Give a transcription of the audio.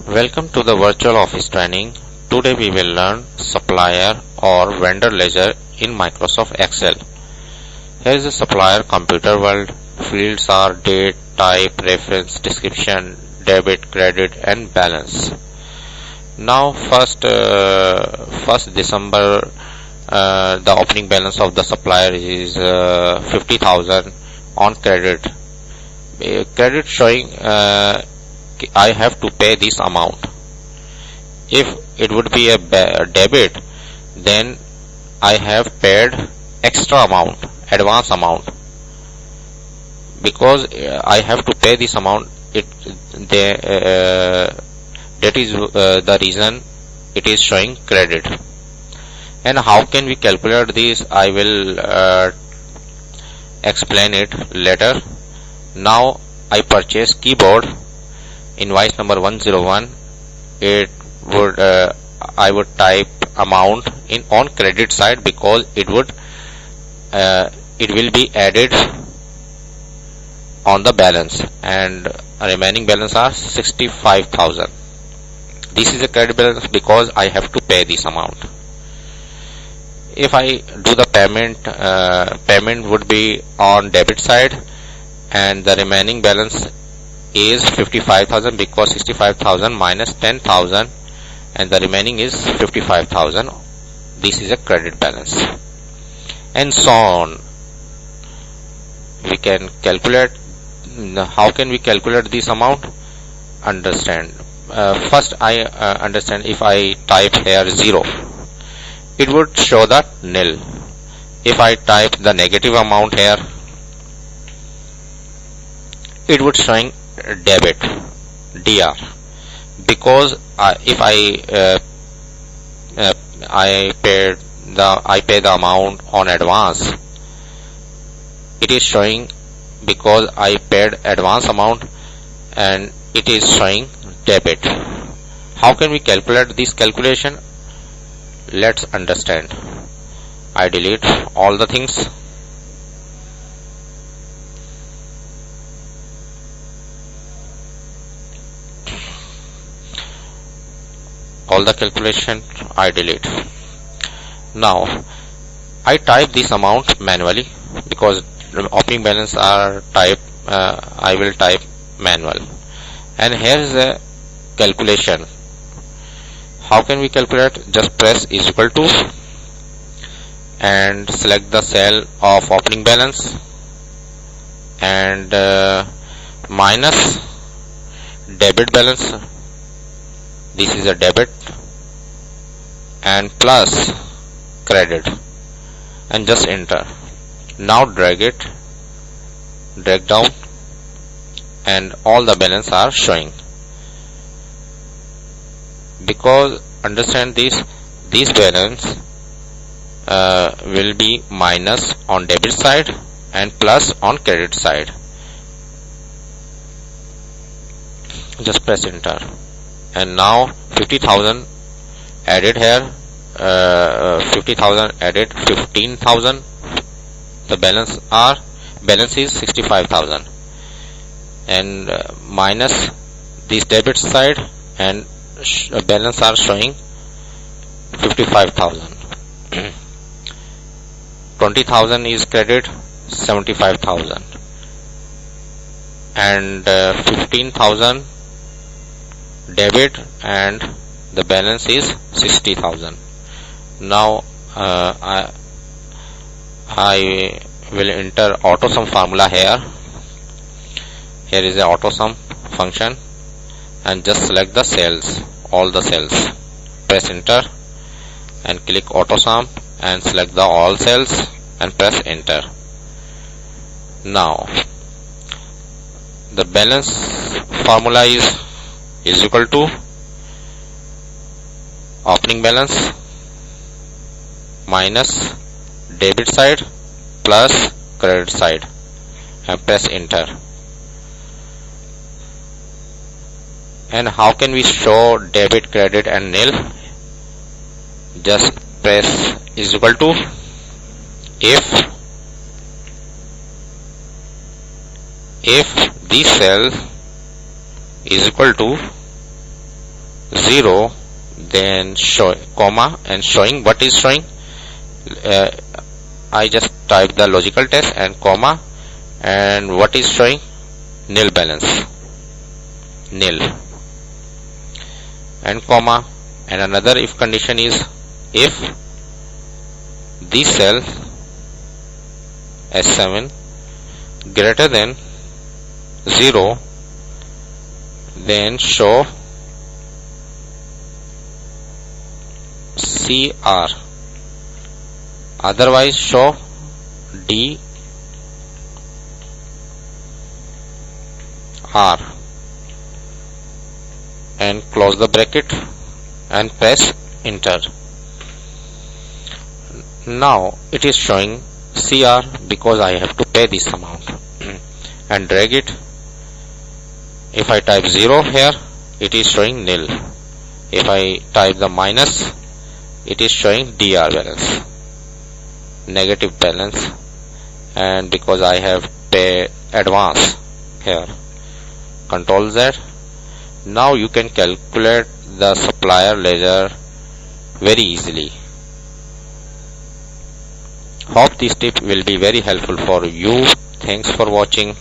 Welcome to the virtual office training. Today we will learn supplier or vendor ledger in Microsoft Excel. Here is a supplier computer world. Fields are date, type, reference, description, debit, credit and balance. Now first December the opening balance of the supplier is 50,000 on credit. Credit showing I have to pay this amount. If it would be a debit, then I have paid extra amount, advance amount, because I have to pay this amount. That is the reason it is showing credit. And how can we calculate this? I will explain it later. Now I purchase keyboard. Invoice number 101. I would type amount on credit side because it will be added on the balance, and remaining balance are 65,000. This is a credit balance because I have to pay this amount. If I do the payment would be on debit side, and the remaining balance is 55,000 because 65,000 minus 10,000 and the remaining is 55,000. This is a credit balance, and so on. We can calculate. How can we calculate this amount? Understand. First I understand. If I type here 0, it would show the nil. If I type the negative amount here, it would showing debit, dr, because if I pay the amount on advance, it is showing because I paid advance amount and it is showing debit. How can we calculate this calculation? Let's understand. I delete all the things. All the calculation I delete. Now I type this amount manually because the opening balance are type. I will type manual, and here is a calculation. How can we calculate? Just press is equal to and select the cell of opening balance and minus debit balance. This is a debit, and plus credit, and just enter. Now drag down, and all the balance are showing. Because understand this balance will be minus on debit side and plus on credit side. Just press enter. And now 50,000 added here, 50,000 added 15,000. The balance is 65,000, and minus this debit side, and balance are showing 55,000. 20,000 is credit, 75,000, and 15,000 debit, and the balance is 60,000. Now I will enter auto sum formula here. Here is a auto sum function, and just select the cells, all the cells. Press enter and click auto sum and select the all cells and press enter. Now the balance formula is equal to opening balance minus debit side plus credit side, and press enter. And how can we show debit, credit and nil? Just press is equal to if this cell is equal to 0, then show comma and showing what is showing. I just type the logical test and comma, and what is showing? Nil balance, nil, and comma. And another if condition is if this cell S7 greater than 0, then show CR, otherwise show DR, and close the bracket and press enter. Now it is showing CR because I have to pay this amount and drag it. If I type 0 here, it is showing nil. If I type the minus, it is showing DR balance, negative balance, and because I have pay advance here, Control Z. Now you can calculate the supplier ledger very easily. Hope this tip will be very helpful for you. Thanks for watching.